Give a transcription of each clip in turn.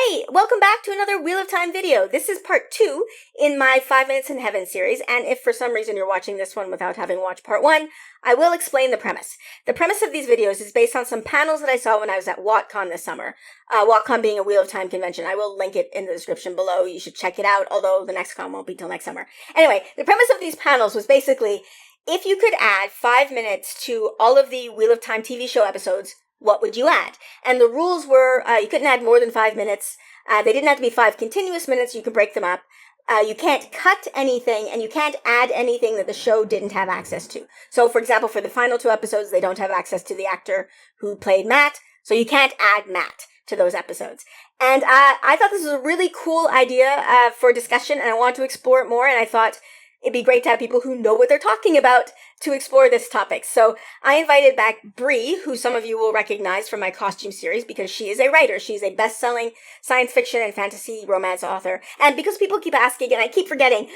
Hey, welcome back to another Wheel of Time video. This is part 2 in my 5 Minutes in Heaven series, and if for some reason you're watching this one without having watched part 1, I will explain the premise. The premise of these videos is based on some panels that I saw when I was at WoTCon this summer. WoTCon being a Wheel of Time convention. I will link it in the description below. You should check it out, although the next con won't be till next summer. Anyway, the premise of these panels was basically, if you could add 5 minutes to all of the Wheel of Time TV show episodes, what would you add? And the rules were, you couldn't add more than 5 minutes. They didn't have to be 5 continuous minutes. You could break them up. You can't cut anything, and you can't add anything that the show didn't have access to. So, for example, for the final 2 episodes, they don't have access to the actor who played Matt, so you can't add Matt to those episodes. And I thought this was a really cool idea for discussion, and I wanted to explore it more, and I thought it'd be great to have people who know what they're talking about to explore this topic. So I invited back Bree, who some of you will recognize from my costume series because she is a writer. She's a best-selling science fiction and fantasy romance author. And because people keep asking, and I keep forgetting,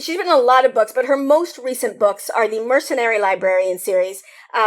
she's written a lot of books, but her most recent books are the Mercenary Librarian series,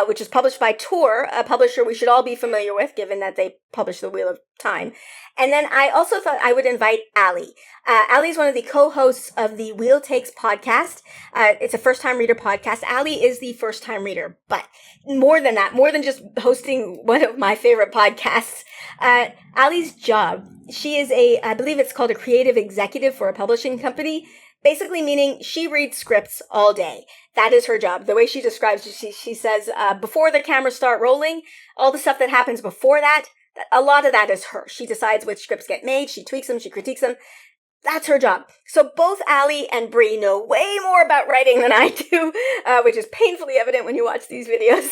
which is published by Tor, a publisher we should all be familiar with, given that they publish The Wheel of Time. And then I also thought I would invite Allie. Allie is one of the co-hosts of the Wheel Takes podcast. It's a first-time reader podcast. Allie is the first-time reader, but more than that, more than just hosting one of my favorite podcasts, Allie's job, she is I believe it's called a creative executive for a publishing company, basically meaning she reads scripts all day. That is her job. The way she describes it, she says, before the cameras start rolling, all the stuff that happens before that, a lot of that is her. She decides which scripts get made, she tweaks them, she critiques them. That's her job. So both Allie and Bree know way more about writing than I do, which is painfully evident when you watch these videos.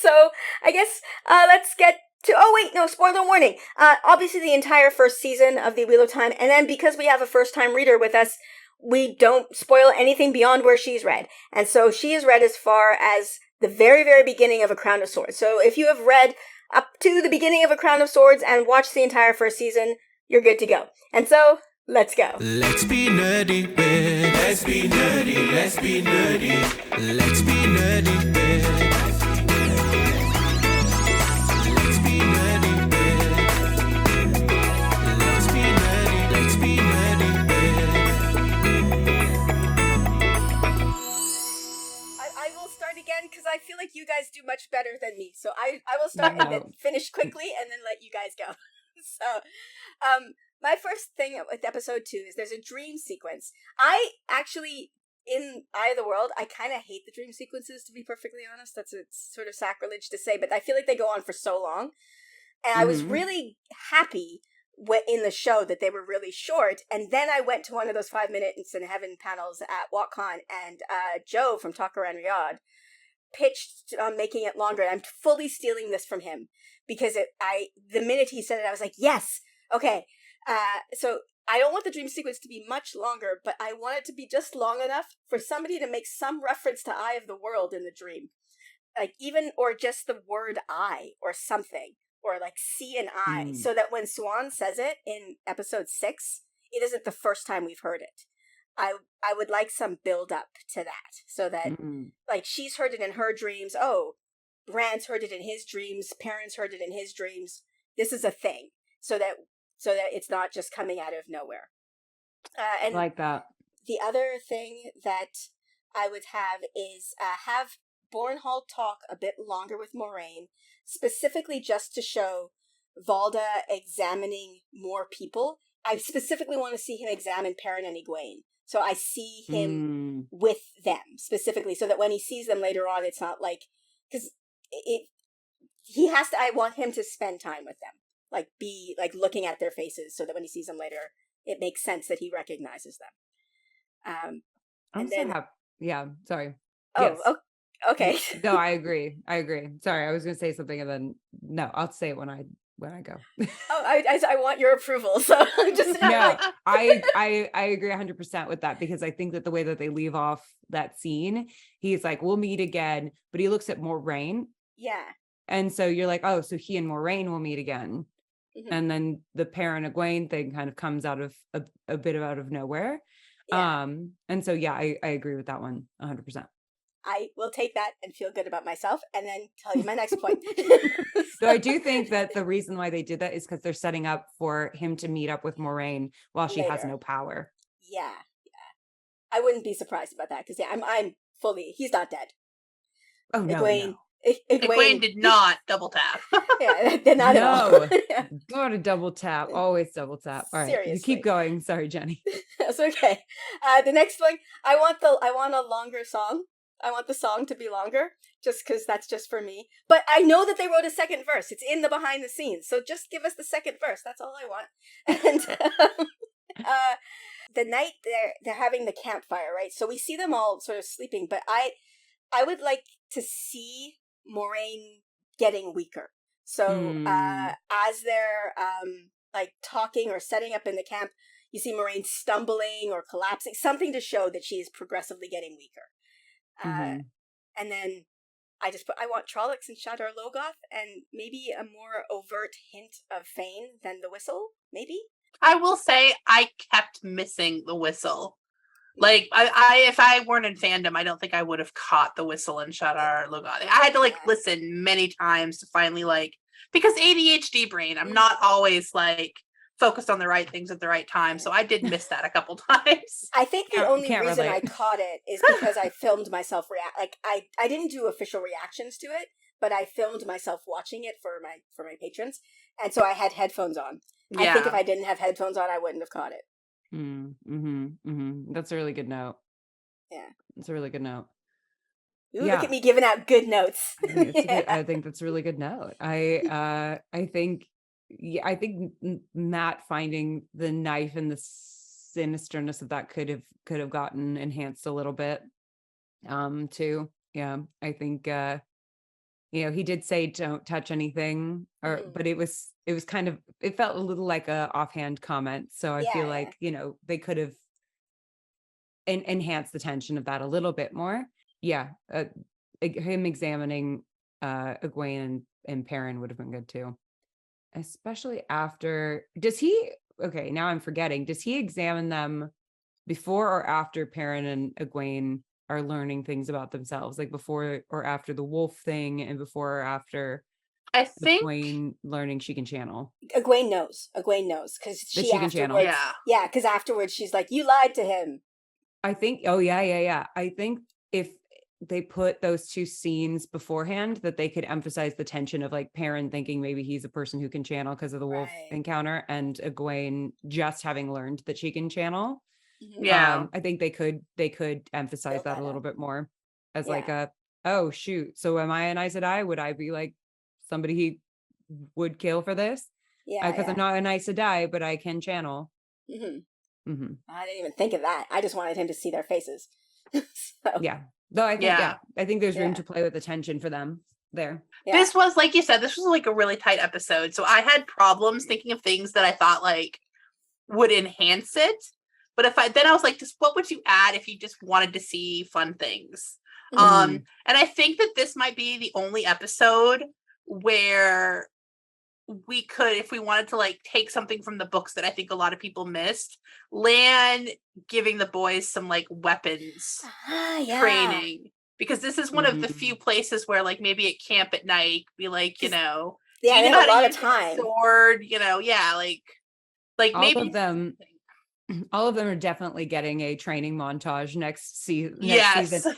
So I guess let's get to, oh wait, no, spoiler warning. Obviously the entire first season of the Wheel of Time, and then because we have a first-time reader with us, we don't spoil anything beyond where she's read. And so she has read as far as the very, very beginning of A Crown of Swords. So if you have read up to the beginning of A Crown of Swords and watched the entire first season, you're good to go. And so, let's go. Let's be nerdy, bitch. Let's be nerdy, let's be nerdy. Let's be nerdy, bitch. Let's be nerdy, bitch. Let's be nerdy, let's be nerdy, bitch. I will start again because I feel like you guys do much better than me. So I will start and then finish quickly and then let you guys go. So, my first thing with episode 2 is there's a dream sequence. I actually, in Eye of the World, I kind of hate the dream sequences, to be perfectly honest. It's sort of sacrilege to say, but I feel like they go on for so long. And I was really happy in the show that they were really short. And then I went to one of those 5 Minutes in Heaven panels at WoTCon, and Joe from Talker and Riyadh pitched on making it longer. And I'm fully stealing this from him because the minute he said it, I was like, yes, okay. So I don't want the dream sequence to be much longer, but I want it to be just long enough for somebody to make some reference to Eye of the World in the dream. Like or just the word I or something, or like see an I, so that when Swan says it in episode 6, it isn't the first time we've heard it. I would like some build up to that, so that like she's heard it in her dreams. Oh, Rand's heard it in his dreams. Perrin's heard it in his dreams. This is a thing, so that it's not just coming out of nowhere. And like that. The other thing that I would have is have Bornhall talk a bit longer with Moraine, specifically just to show Valda examining more people. I specifically want to see him examine Perrin and Egwene. So I see him with them specifically, so that when he sees them later on, it's not like, because I want him to spend time with them. Like, be, like, looking at their faces so that when he sees them later, it makes sense that he recognizes them. Yeah, sorry. Oh, yes. Okay. No, I agree. Sorry, I was going to say something and then, no, I'll say it when I go. Oh, I want your approval, so just... No, I agree 100% with that, because I think that the way that they leave off that scene, he's like, we'll meet again, but he looks at Moraine. Yeah. And so you're like, oh, so he and Moraine will meet again. Mm-hmm. And then the Perrin and Egwene thing kind of comes out of a bit out of nowhere. Yeah. And so, yeah, I agree with that one 100%. I will take that and feel good about myself and then tell you my next point. So I do think that the reason why they did that is because they're setting up for him to meet up with Moraine while she has Later. no power. Yeah. I wouldn't be surprised about that because I'm fully, he's not dead. Oh, no, Egwene, no. Egwene did not double tap. Yeah, they're not at all. No. Yeah. Gotta double tap. Always double tap. All right. You Seriously. keep going. Sorry, Jenny. That's okay. The next one, I want a longer song. I want the song to be longer, just because that's just for me. But I know that they wrote a second verse. It's in the behind the scenes, so just give us the second verse. That's all I want. And the night they're having the campfire, right? So we see them all sort of sleeping, but I would like to see Moraine getting weaker. So as they're like talking or setting up in the camp, you see Moraine stumbling or collapsing, something to show that she's progressively getting weaker. And then I want Trollocs and Shadar Logoth and maybe a more overt hint of Fane than the whistle, maybe? I will say I kept missing the whistle. Like, I if I weren't in fandom, I don't think I would have caught the whistle in Shadar Logoth. I had to listen many times to finally because ADHD brain, I'm not always focused on the right things at the right time. So I did miss that a couple times. I think the only reason relate. I caught it is because I filmed myself I didn't do official reactions to it, but I filmed myself watching it for my patrons, and so I had headphones on. Yeah. I think if I didn't have headphones on, I wouldn't have caught it. That's a really good note. Yeah, it's a really good note. Ooh, look at me giving out good notes. I think that's a really good note. I think Matt finding the knife and the sinisterness of that could have gotten enhanced a little bit too. Yeah, I think he did say don't touch anything, but it was kind of, it felt a little like a offhand comment. So I feel like they could have enhanced the tension of that a little bit more. Yeah, him examining Egwene and Perrin would have been good too. Especially after, now I'm forgetting, does he examine them before or after Perrin and Egwene are learning things about themselves, like before or after the wolf thing and before or after I think Egwene learning she can channel? Egwene knows because she can channel. Yeah, because afterwards she's like, you lied to him. I think I think if they put those two scenes beforehand, that they could emphasize the tension of Perrin thinking maybe he's a person who can channel because of the wolf encounter, and Egwene just having learned that she can channel. Yeah, I think they could emphasize that a little bit more as oh shoot, so am I an Aes Sedai? Would I be somebody he would kill for this? Because I'm not an Aes Sedai, but I can channel. I didn't even think of that. I just wanted him to see their faces. Yeah. Though I think there's room to play with the tension for them there. Yeah. This was, like you said, this was a really tight episode. So I had problems thinking of things that I thought would enhance it. But I was just what would you add if you just wanted to see fun things? And I think that this might be the only episode where we could, if we wanted to take something from the books that I think a lot of people missed, Lan giving the boys some weapons training, because this is one of the few places where maybe at camp at night be they have a lot of time, sword, maybe all of them are definitely getting a training montage next season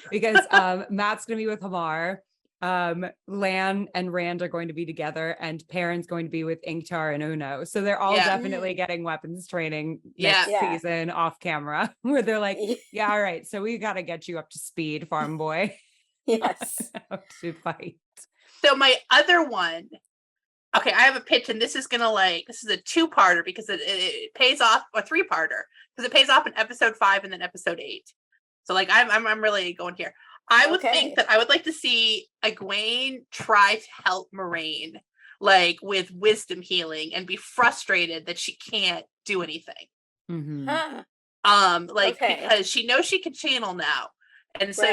because Matt's gonna be with Hamar. Lan and Rand are going to be together, and Perrin's going to be with Ingtar and Uno. So they're all definitely getting weapons training next season off camera, where they're all right, so we got to get you up to speed, farm boy. Yes. To fight. So my other one, okay, I have a pitch, and this is gonna this is a two-parter because it pays off, or three-parter because it pays off in episode 5 and then episode 8. So I'm really going here. I would think that I would like to see Egwene try to help Moraine, with wisdom healing, and be frustrated that she can't do anything. Because she knows she can channel now, and so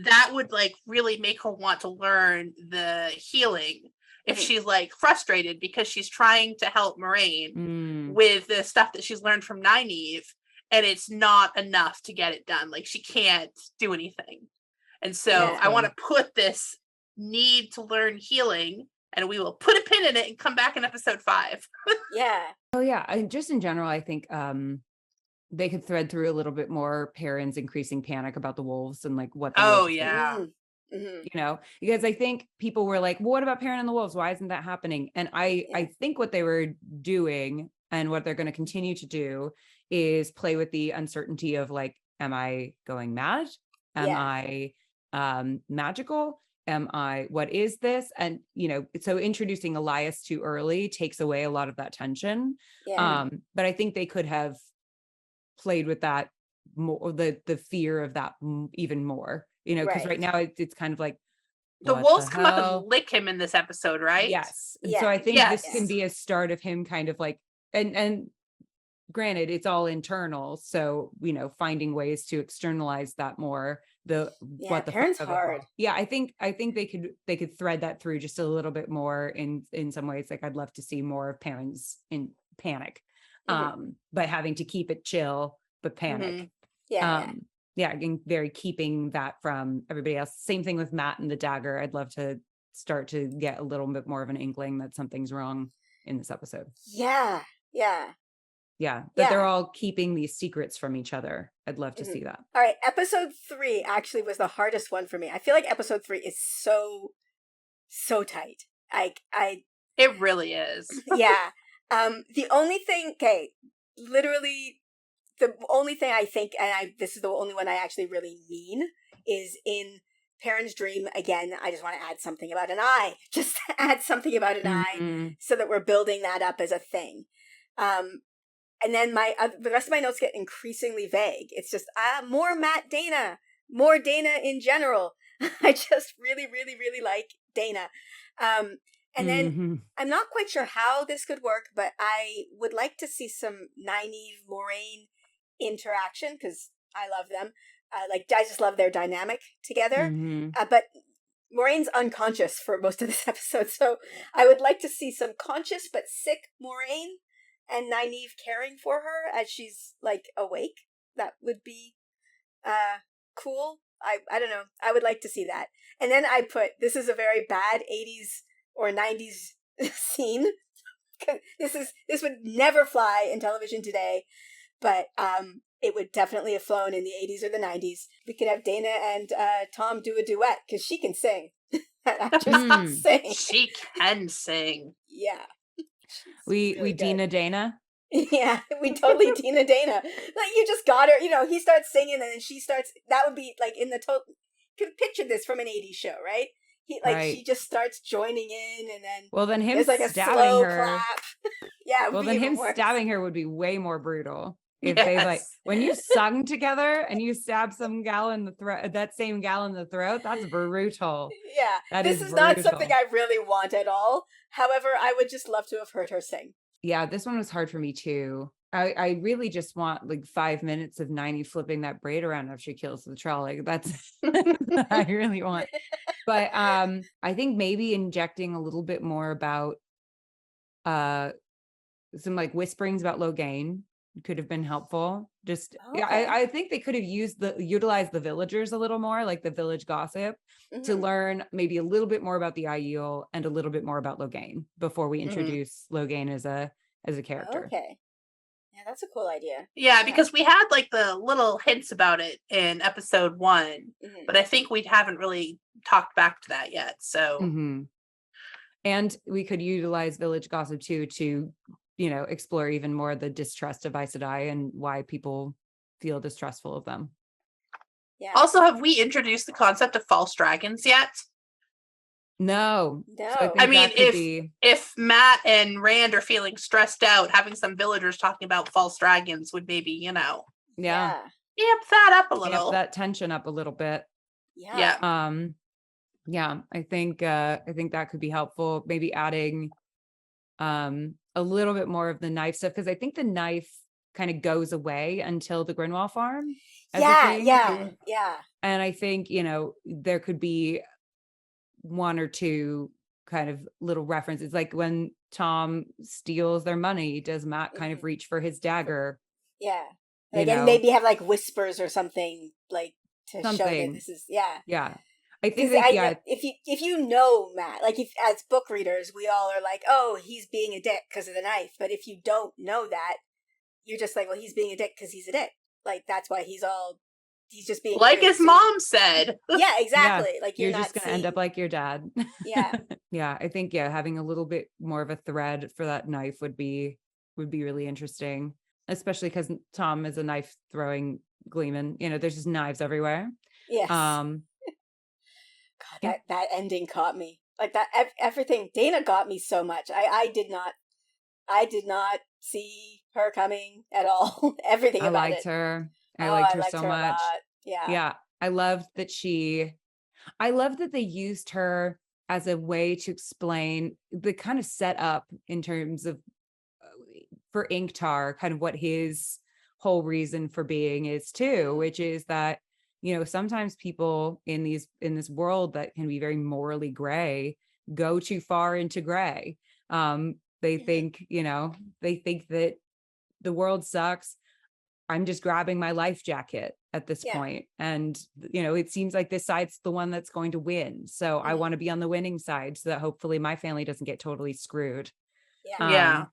that would really make her want to learn the healing. If she's frustrated because she's trying to help Moraine with the stuff that she's learned from Nynaeve, and it's not enough to get it done. Like she can't do anything. And so I want to put this need to learn healing, and we will put a pin in it and come back in episode 5. Yeah. Oh yeah. And just in general, I think they could thread through a little bit more Perrin's increasing panic about the wolves and like what the wolves Mm-hmm. you know, because I think people were like, well, what about Perrin and the wolves? Why isn't that happening? And I think what they were doing and what they're going to continue to do is play with the uncertainty of like, am I going mad? Am I magical? What is this? And, you know, so introducing Elias too early takes away a lot of that tension. But I think they could have played with that more, the fear of that even more, you know, because right now it's kind of like the wolves come up and lick him in this episode, right? Yes. And so I think this can be a start of him kind of like, and granted, it's all internal. So, you know, finding ways to externalize that more. What the parents hard. Yeah, I think they could thread that through just a little bit more in some ways. Like I'd love to see more of parents in panic, but having to keep it chill, but panic. Again, very keeping that from everybody else. Same thing with Matt and the dagger. I'd love to start to get a little bit more of an inkling that something's wrong in this episode. That they're all keeping these secrets from each other. I'd love to see that. All right, episode 3 actually was the hardest one for me. I feel like episode 3 is so tight. It really is. The only thing, literally the only thing I think, and this is the only one I actually really mean, is in Perrin's dream. Again, I just want to add something about an eye. Just add something about an eye so that we're building that up as a thing. And then the rest of my notes get increasingly vague. It's just, more Matt Dana. More Dana in general. I just really, really, really like Dana. And then I'm not quite sure how this could work, but I would like to see some Nynaeve Moraine interaction because I love them. I just love their dynamic together. But Moraine's unconscious for most of this episode, so I would like to see some conscious but sick Moraine and Nynaeve caring for her as she's like awake. That would be cool. I don't know. I would like to see that. And then I put, this is a very bad 80s or 90s scene. This would never fly in television today, but it would definitely have flown in the 80s or the 90s. We could have Dana and Tom do a duet because she can sing. That actress can sing. She can sing. Yeah. We Dina Dana. Yeah, we totally Dina Dana. Like you just got her, you know, he starts singing and then she starts, that would be like in the total, could picture this from an 80s show, right? She just starts joining in and then him there's like a stabbing slow her. Clap. Him stabbing her would be way more brutal. If they like when you sung together and you stab some gal in the throat, that same gal in the throat, that's brutal. Yeah, this is not something I really want at all. However, I would just love to have heard her sing. Yeah, this one was hard for me too. I really just want like 5 minutes of Nynaeve flipping that braid around after she kills the troll. Like that's I really want. But I think maybe injecting a little bit more about some like whisperings about Logain could have been helpful. Just I think they could have utilized the villagers a little more, like the village gossip, to learn maybe a little bit more about the Aiel and a little bit more about Logain before we introduce Logain as a character. Okay. Yeah, that's a cool idea. Yeah, because we had like the little hints about it in episode 1, but I think we haven't really talked back to that yet. So and we could utilize village gossip too to, you know, explore even more the distrust of Aes Sedai and why people feel distrustful of them. Yeah. Also, have we introduced the concept of false dragons yet? No. No. I mean, if Matt and Rand are feeling stressed out, having some villagers talking about false dragons would maybe, you know, amp that up a little. Amp that tension up a little bit. Yeah. I think that could be helpful. Maybe adding a little bit more of the knife stuff, because I think the knife kind of goes away until the Grinwall farm. Yeah. And I think, you know, there could be 1 or 2 kind of little references, like when Tom steals their money, does Matt kind of reach for his dagger? Yeah. Like, you and know, maybe have like whispers or something, like, to show that something. this is, yeah. Yeah. I think Because that, I know yeah, if you know Matt, like, if as book readers we all are like, oh, he's being a dick because of the knife, but if you don't know that, you're just like, well, he's being a dick because he's a dick. Like, that's why he's just being Like weird. his So mom said. yeah, yeah, exactly. Like, you're you're not just going to end up seeing, like your dad. yeah, Yeah. I think, yeah, having a little bit more of a thread for that knife would be really interesting, especially because Tom is a knife throwing gleeman. You know, there's just knives everywhere. yes. Um, God, yeah. that ending caught me. Like, that everything, Dana got me so much. I did not see her coming at all. Everything I about liked it. her. I Oh, liked I her liked so her a much. lot. Yeah. Yeah. I love that they used her as a way to explain the kind of setup in terms of for Inktar, kind of what his whole reason for being is too, which is that, you know, sometimes people in this world that can be very morally gray go too far into gray. They think, you know, they think that the world sucks. I'm just grabbing my life jacket at this Yeah. point. And, you know, it seems like this side's the one that's going to win. So I want to be on the winning side so that hopefully my family doesn't get totally screwed. Yeah. Yeah.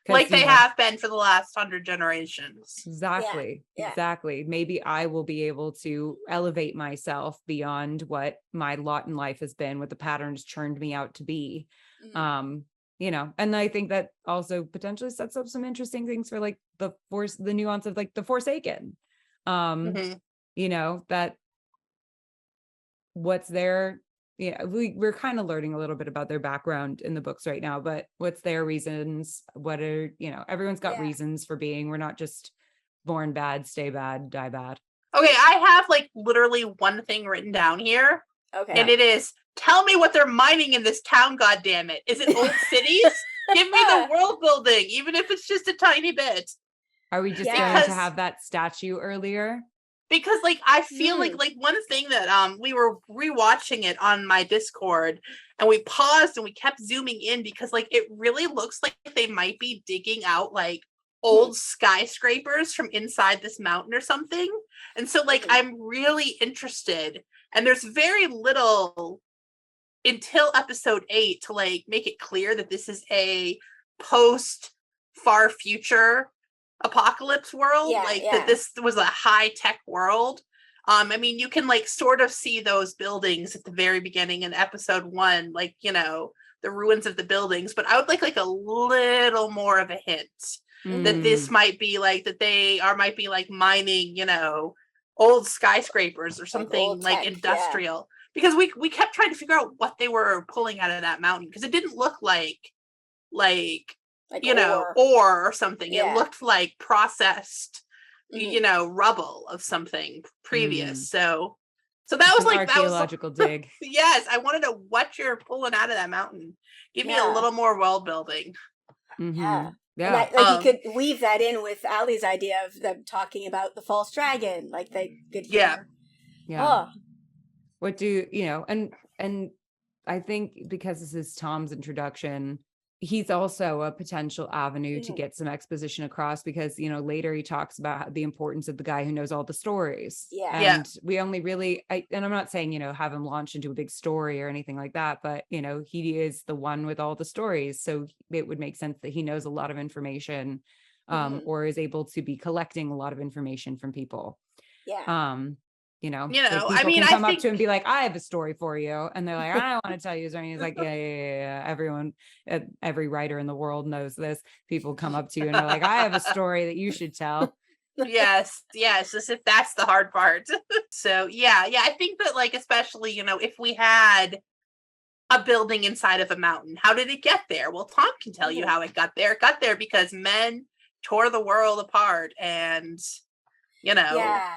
'Cause, Like they you know, have been for the last 100 generations. exactly. Yeah. Exactly. Maybe I will be able to elevate myself beyond what my lot in life has been, what the patterns churned me out to be. Mhm. You know, and I think that also potentially sets up some interesting things for like the nuance of like the Forsaken. Mm-hmm. You know, that what's their, yeah, we're kind of learning a little bit about their background in the books right now, but what's their reasons? What are, you know, everyone's got Yeah. reasons for being. We're not just born bad, stay bad, die bad. Okay, I have like literally one thing written down here, Okay. and it is, tell me what they're mining in this town, goddammit. Is it old cities? Give me the world building, even if it's just a tiny bit. Are we just Yeah. going to have that statue earlier? Because like I feel like one thing that we were rewatching it on my Discord and we paused and we kept zooming in because like it really looks like they might be digging out like old skyscrapers from inside this mountain or something. And so like I'm really interested, and there's very little until episode 8 to like make it clear that this is a post far future apocalypse world, that this was a high tech world. I mean, you can like sort of see those buildings at the very beginning in episode 1, like, you know, the ruins of the buildings, but I would like a little more of a hint that this might be like that they might be like mining, you know, old skyscrapers or something like industrial. Because we kept trying to figure out what they were pulling out of that mountain, because it didn't look like you know, ore or something. It looked like processed, you know, rubble of something previous. So that was like archaeological dig. Yes, I want to know what you're pulling out of that mountain. Give me a little more world building. Yeah. Yeah. And like you could weave that in with Ali's idea of them talking about the false dragon, like they could hear. Yeah. Oh. What do you know? And I think because this is Tom's introduction, he's also a potential avenue to get some exposition across, because, you know, later he talks about the importance of the guy who knows all the stories. And we only really, and I'm not saying, you know, have him launch into a big story or anything like that, but, you know, he is the one with all the stories. So it would make sense that he knows a lot of information, or is able to be collecting a lot of information from people. You know, like people I mean, can come up to him and be like, I have a story for you. And they're like, I don't want to tell you. And he's like, yeah. Everyone, every writer in the world knows this. People come up to you and are like, I have a story that you should tell. Yes. As if that's the hard part. So yeah, I think that like, especially, you know, if we had a building inside of a mountain, how did it get there? Well, Tom can tell you how it got there. It got there because men tore the world apart, and, you know. Yeah.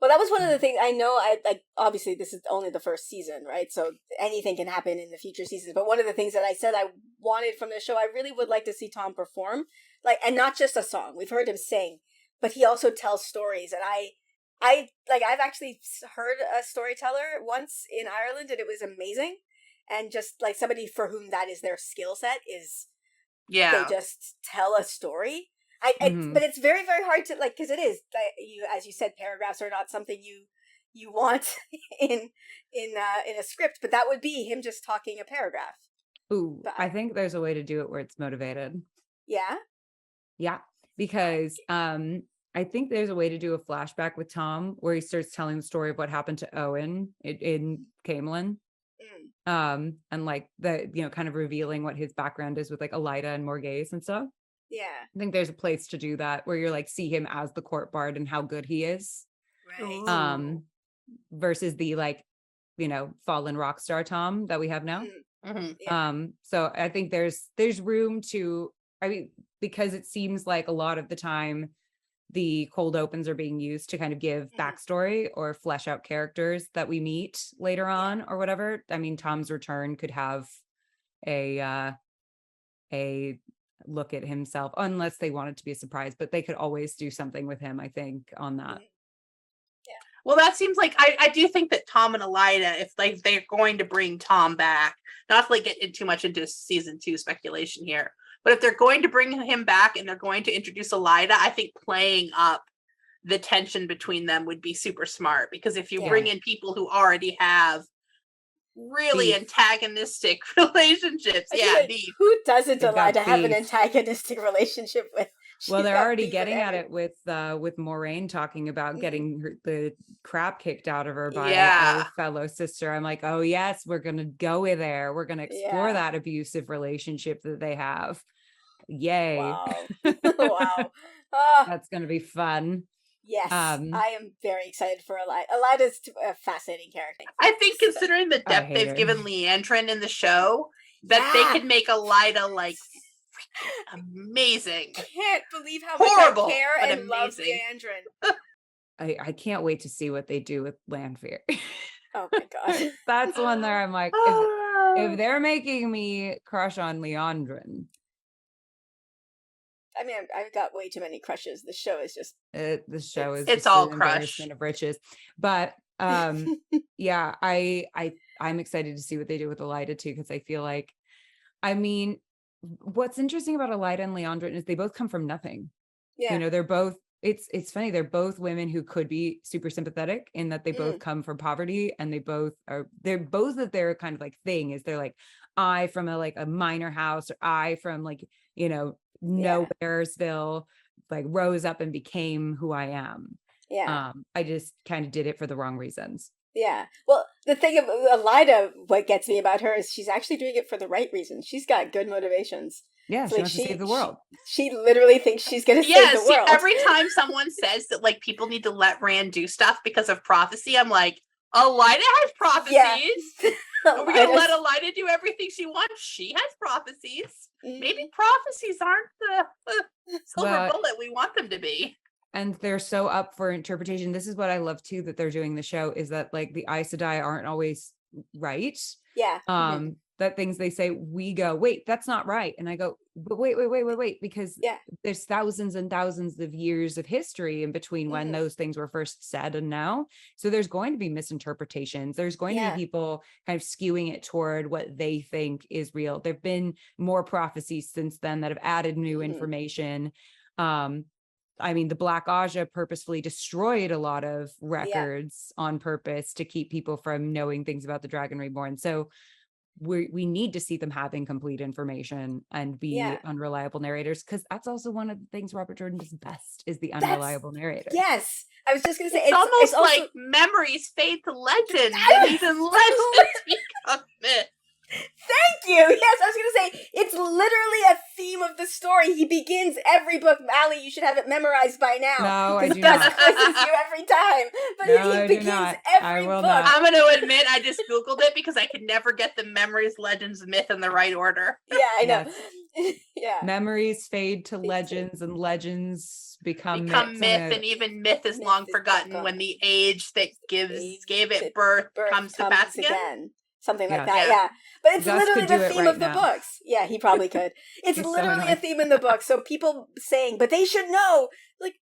Well, that was one of the things I know. I obviously this is only the first season, right? So anything can happen in the future seasons. But one of the things that I said I wanted from the show, I really would like to see Tom perform, like, and not just a song. We've heard him sing, but he also tells stories. And I've actually heard a storyteller once in Ireland, and it was amazing. And just like somebody for whom that is their skill set is, they just tell a story. But it's very, very hard to like, because it is you, as you said, paragraphs are not something you want in a script, but that would be him just talking a paragraph. Ooh, I think there's a way to do it where it's motivated. Yeah. Yeah, because I think there's a way to do a flashback with Tom where he starts telling the story of what happened to Owen in Camelin. And like the, you know, kind of revealing what his background is with like Elida and Morghese and stuff. Yeah. I think there's a place to do that where you're like, see him as the court bard and how good he is. Right. Versus the like, you know, fallen rock star Tom that we have now. Yeah. So I think there's room to, I mean, because it seems like a lot of the time the cold opens are being used to kind of give backstory or flesh out characters that we meet later on or whatever. I mean, Tom's return could have a look at himself, unless they want it to be a surprise, but they could always do something with him, I think, on that. Well, that seems like I do think that Tom and Elida, if like they're going to bring Tom back, not to like get too much into season 2 speculation here, but if they're going to bring him back and they're going to introduce Elida, I think playing up the tension between them would be super smart, because if you bring in people who already have really antagonistic relationships, who doesn't Elida have an antagonistic relationship with? Well, they're already getting at it with Moraine talking about getting the crap kicked out of her by a fellow sister. I'm like, oh yes, we're gonna go there. We're gonna explore that abusive relationship that they have. Yay! Wow! Wow! That's gonna be fun. Yes, I am very excited for Elida. Elida's a fascinating character. I think considering the depth they've given Leandrin in the show, that they could make Elida like amazing. I can't believe how horrible, much I care and amazing. love Leandrin. I can't wait to see what they do with Lanfear. Oh my god. That's one there I'm like, if they're making me crush on Leandrin. I mean, I've got way too many crushes. The show is just it's all crush of riches. But yeah, I'm excited to see what they do with Elida too, because I feel like, I mean, what's interesting about Elida and Leandrin is they both come from nothing. Yeah. You know, they're both, it's funny, they're both women who could be super sympathetic in that they both come from poverty, and they're both of their kind of like thing is they're like, I from a minor house, or I from like, you know, Nowheresville, like rose up and became who I am. Yeah. I just kind of did it for the wrong reasons. Yeah. Well, the thing of Elida, what gets me about her is she's actually doing it for the right reasons. She's got good motivations. Yeah, she wants to save the world. She literally thinks she's going to save the world. Every time someone says that like people need to let Rand do stuff because of prophecy, I'm like, Elida has prophecies. Yeah. Are we going to let Elida do everything she wants? She has prophecies. Maybe prophecies aren't the silver bullet we want them to be. And they're so up for interpretation. This is what I love too, that they're doing the show, is that like the Aes Sedai aren't always right. Yeah. That things they say, we go, wait, that's not right. And I go, but wait, because there's thousands and thousands of years of history in between when those things were first said and now. So there's going to be misinterpretations. There's going to be people kind of skewing it toward what they think is real. There've been more prophecies since then that have added new information. I mean, the Black Aja purposefully destroyed a lot of records on purpose to keep people from knowing things about the Dragon Reborn. So we need to see them have incomplete information and be unreliable narrators, because that's also one of the things Robert Jordan does best, is the unreliable narrator. Yes. I was just going to say, it's almost like memories fade to legend, and even legends become myth. Thank you. Yes, I was going to say, it's literally a theme of the story. He begins every book, Mally, you should have it memorized by now. No, I do not. Quizzes you every time. But no, he begins every book. Not. I'm going to admit, I just Googled it because I could never get the memories, legends, myth in the right order. Yeah, I know. Yes. Yeah. Memories fade to legends, and legends become myth, and even myth is long forgotten when the age that gave it birth comes to pass again. Something like that, yeah. But it's literally the theme of the books. Yeah, he probably could. It's literally a theme in the book. So people saying, but they should know. Like,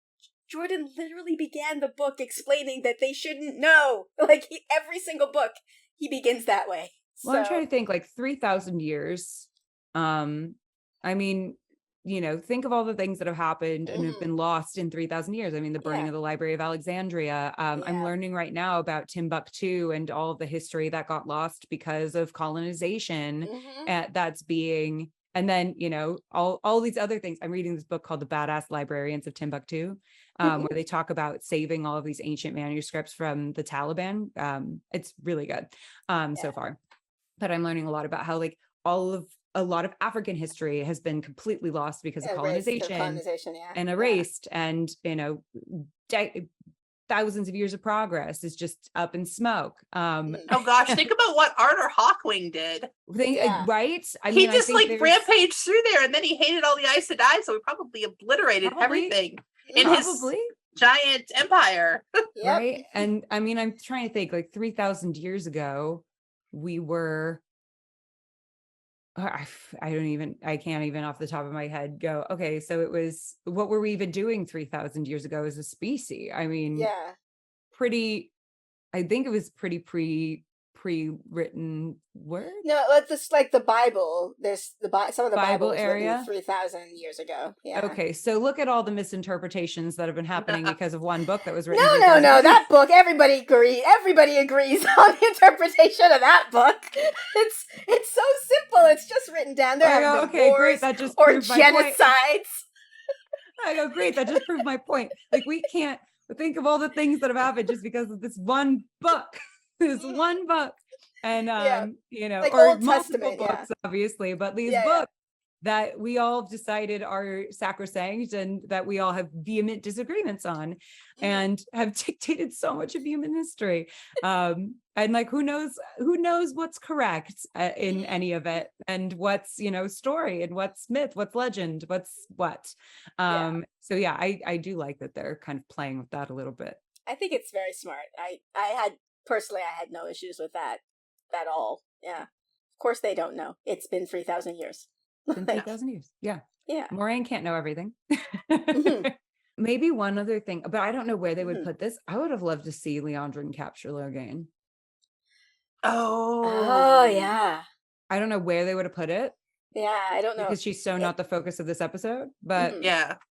Jordan literally began the book explaining that they shouldn't know. Like, every single book, he begins that way. Well, I'm trying to think, like 3,000 years. I mean, think of all the things that have happened and have been lost in 3,000 years. I mean, the burning of the Library of Alexandria. I'm learning right now about Timbuktu and all of the history that got lost because of colonization. That's being, and then, all these other things. I'm reading this book called The Badass Librarians of Timbuktu, where they talk about saving all of these ancient manuscripts from the Taliban. It's really good so far. But I'm learning a lot about how like a lot of African history has been completely lost because of colonization and erased. And, thousands of years of progress is just up in smoke. Oh gosh, think about what Arthur Hawkwing did. Right? He just like rampaged through there, and then he hated all the Aes Sedai, so he probably obliterated everything in his giant empire. Right? And I mean, I'm trying to think, like 3,000 years ago, we were, I can't even off the top of my head go, okay, so it was, what were we even doing 3,000 years ago as a species? I mean, I think it was pretty pre-written word. No, it's just like the Bible. There's some of the Bible was area written 3,000 years ago. Yeah. Okay, so look at all the misinterpretations that have been happening because of one book that was written. No, that book. Everybody agrees on the interpretation of that book. It's so simple. It's just written down there. Okay, great. That just or proved my point. genocides. I go, great. That just proved my point. Like, we can't think of all the things that have happened just because of this one book. This one book. And, like or Old multiple Testament, books, obviously, but these books that we all decided are sacrosanct and that we all have vehement disagreements on and have dictated so much of human history. And like, who knows what's correct in any of it, and what's, story, and what's myth, what's legend, what's what. So yeah, I do like that they're kind of playing with that a little bit. I think it's very smart. I had no issues with that at all. Yeah. Of course they don't know. It's been 3,000 years. It's been 3,000 years. Yeah. Yeah. Moraine can't know everything. Maybe one other thing, but I don't know where they would put this. I would have loved to see Leandrin capture Logain. Oh yeah. I don't know where they would have put it. Yeah, I don't know. Because she's so not the focus of this episode. But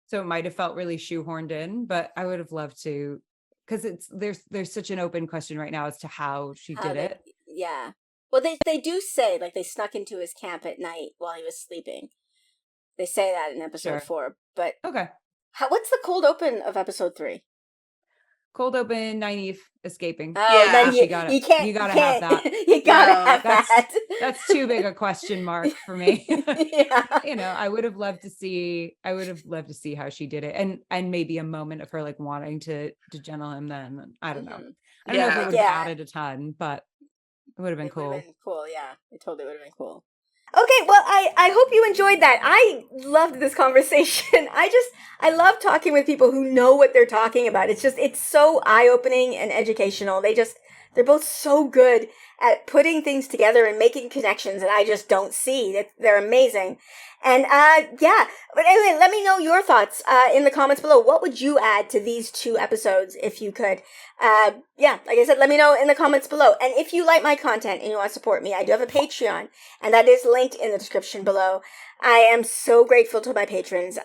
so it might have felt really shoehorned in, but I would have loved to, because there's such an open question right now as to how she did it. Yeah. Well, they do say, like, they snuck into his camp at night while he was sleeping. They say that in episode 4. But okay, what's the cold open of episode 3? Cold open, Nynaeve escaping. Oh, then you gotta have that. You gotta have that. That's too big a question mark for me. Yeah. I would have loved to see how she did it, and maybe a moment of her like wanting to gentle him. Then I don't know. I don't know if it would have added a ton, but it would have been cool. Cool, yeah. It totally would have been cool. Okay, well, I hope you enjoyed that. I loved this conversation. I love talking with people who know what they're talking about. It's so eye-opening and educational. They're both so good at putting things together and making connections that I just don't see. They're amazing. And, but anyway, let me know your thoughts, in the comments below. What would you add to these 2 episodes if you could? Like I said, let me know in the comments below. And if you like my content and you want to support me, I do have a Patreon, and that is linked in the description below. I am so grateful to my patrons.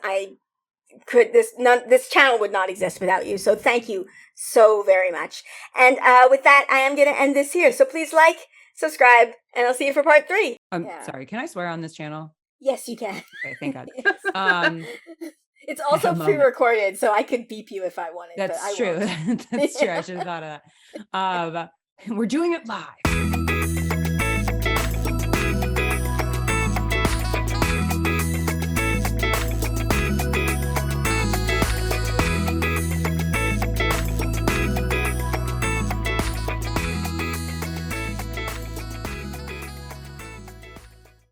This channel would not exist without you. So thank you so very much. And, with that, I am going to end this here. So please like, subscribe, and I'll see you for part 3. Sorry, can I swear on this channel? Yes, you can. Okay, thank God. It's also pre-recorded, so I could beep you if I wanted. That's true. That's true. I should have thought of that. We're doing it live.